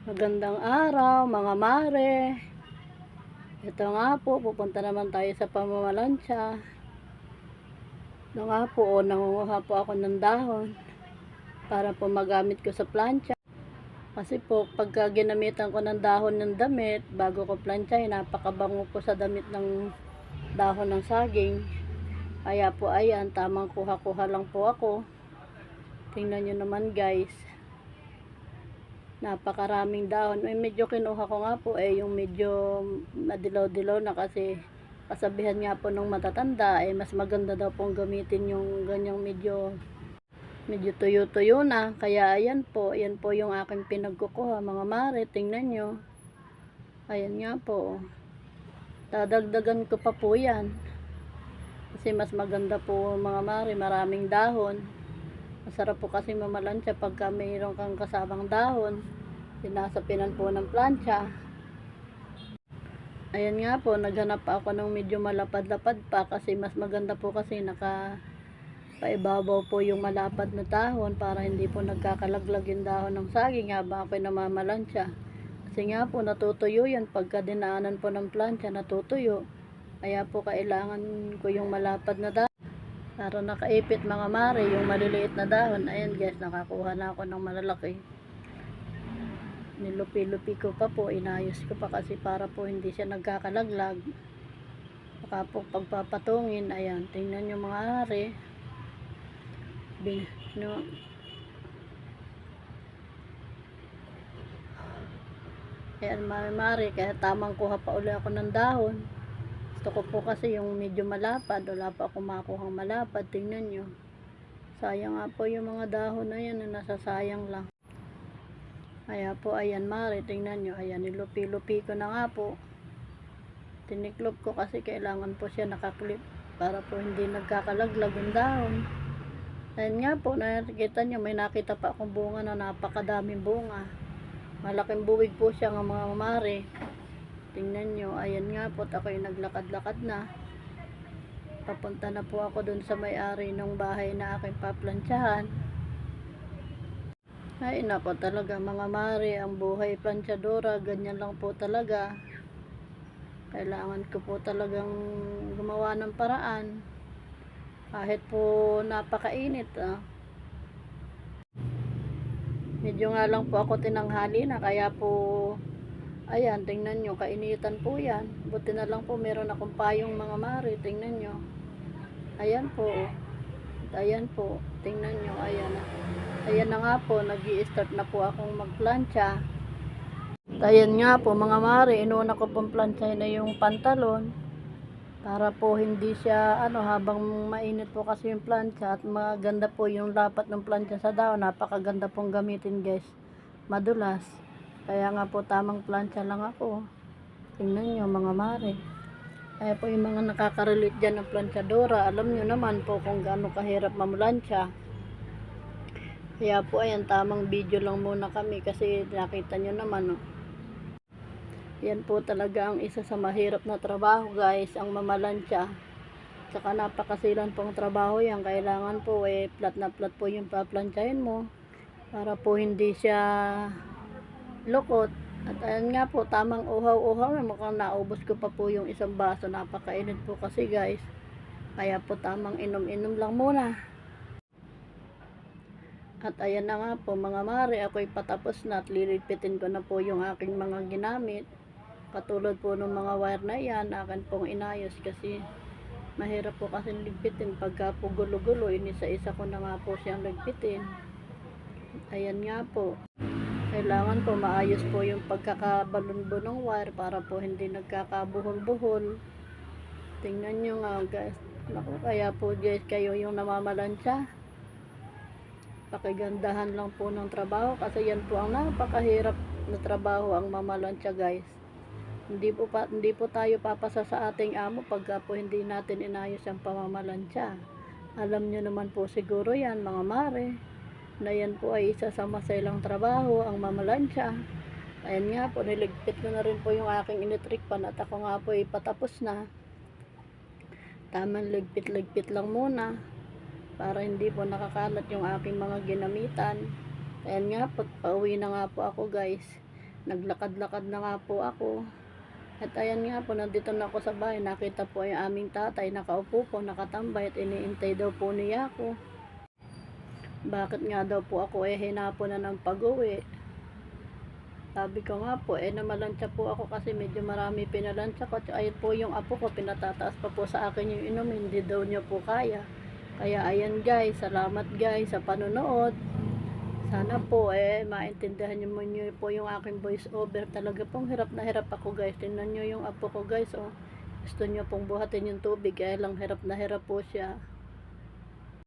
Magandang araw mga mare. Ito nga po, pupunta naman tayo sa pamamalansya. Ito nga po, nangunguha po ako ng dahon para po magamit ko sa plancha. Kasi po, pagka ginamitan ko ng dahon ng damit, bago ko planchahin, napakabango po sa damit ng dahon ng saging. Kaya po ayan, tamang kuha-kuha lang po ako. Tingnan nyo naman guys. Napakaraming dahon. Medyo kinuha ko nga po yung medyo madilaw-dilaw na kasi kasabihan nga po nung matatanda mas maganda daw pong gamitin yung ganyang medyo tuyo-tuyo na. Kaya ayan po yung aking pinagkukuha mga mare. Tingnan nyo. Ayan nga po. Dadagdagan ko pa po yan. Kasi mas maganda po mga mare, maraming dahon. Masarap po kasi mamalansya pagka mayroon kang kasamang dahon. Sinasapinan po ng plancha. Ayan nga po, naghanap pa ako ng medyo malapad-lapad pa kasi mas maganda po kasi paibabaw po yung malapad na dahon para hindi po nagkakalaglag yung dahon ng saging habang ako'y namamalansya. Kasi nga po natutuyo yan pagka dinaanan po ng plancha, natutuyo. Kaya po kailangan ko yung malapad na dahon para nakaipit mga mare, yung maliliit na dahon. Ayan guys, nakakuha na ako ng malalaki. Nilupi-lupi ko pa po, inayos ko pa kasi para po hindi siya nagkakalaglag. Baka po pagpapatungin, ayan, tingnan nyo mga mare. Ayan mga mare, kaya tamang kuha pa uli ako ng dahon. Gusto ko po kasi yung medyo malapad, wala pa ako makuhang malapad. Tingnan nyo, sayang nga po yung mga dahon na yan na nasasayang lang. Kaya po ayan mare, tingnan nyo, ayan, nilupi-lupi ko na nga po. Tiniklop ko kasi kailangan po siya nakaklip para po hindi nagkakalaglag yung dahon. Ayan nga po, nakikita nyo, may nakita pa akong bunga na napakadaming bunga. Malaking buwig po siya ng mga mare. Tingnan nyo, ayan nga po, ako'y naglakad-lakad na. Papunta na po ako dun sa may-ari ng bahay na aking paplantsahan. Ay nako talaga mga mare, ang buhay planchadora, ganyan lang po talaga. Kailangan ko po talagang gumawa ng paraan. Kahit po napakainit Medyo nga lang po ako tinanghali na, kaya po ayan, tingnan nyo, kainitan po yan. Buti na lang po meron akong payong mga mare. Tingnan nyo. Ayan po. Ayan po. Tingnan nyo. Ayan na. Ayan na nga po. Nag-i-start na po akong magplancha. Ayan nga po mga mare. Inuna ko pong planchahin na yung pantalon. Para po hindi siya habang mainit po kasi yung plancha. At maganda po yung lapat ng plancha sa dahon. Napakaganda pong gamitin guys. Madulas. Kaya nga po tamang plancha lang ako. Tingnan nyo mga mare. Kaya po yung mga nakaka-relate dyan ng planchadora, alam nyo naman po kung gaano kahirap mamlansya. Kaya po ayan, tamang video lang muna kami kasi nakita nyo naman yan po talaga ang isa sa mahirap na trabaho guys, ang mamalansya. Saka napakasilan pong trabaho yan. Kailangan po flat na flat po yung paplansyahin mo para po hindi siya lukot. At ayan nga po, tamang uhaw-uhaw, mukhang naubos ko pa po yung isang baso. Napakainit po kasi guys. Kaya po tamang inom-inom lang muna. At ayan na nga po mga mare, ako'y patapos na at lilipitin ko na po yung aking mga ginamit. Katulad po ng mga wire na yan, akin pong inayos kasi mahirap po kasi ligpitin. Pagka po gulo-gulo, inisa-isa ko na nga po siyang ligpitin. Ayan nga po. Kailangan po maayos po yung pagkakabalunbo ng wire para po hindi nagkakabuhol-buhol. Tingnan nyo nga guys. Naku, kaya po guys, kayo yung namamalansya, pakigandahan lang po ng trabaho kasi yan po ang napakahirap na trabaho, ang mamalansya guys. Hindi po tayo papasa sa ating amo pagka po hindi natin inayos ang pamamalansya. Alam nyo naman po siguro yan mga mare, na yan po ay isa sa masailang trabaho, ang mamalansya. Ayan nga po, niligpit ko na rin po yung aking electric pan at ako nga po ay patapos na. Tamang ligpit-ligpit lang muna para hindi po nakakalat yung aking mga ginamitan. Ayan nga po, pauwi na nga po ako guys. Naglakad-lakad na nga po ako. At ayan nga po, nandito na ako sa bahay. Nakita po yung aming tatay, nakaupo po, nakatambay at iniintay daw po niya ako. Bakit nga daw po ako hinapon na ng pag-uwi? Sabi ko nga po, namalansya po ako kasi medyo marami pinalansya ko. At ayun po yung apo ko, pinatataas pa po sa akin yung inumin, hindi daw niya po kaya. Kaya ayan guys, salamat guys sa panonood. Sana po maintindihan niyo po yung aking voice over. Talaga pong hirap na hirap ako guys. Tingnan niyo yung apo ko guys, oh. Gusto niyo pong buhatin yung tubig, kaya lang hirap na hirap po siya.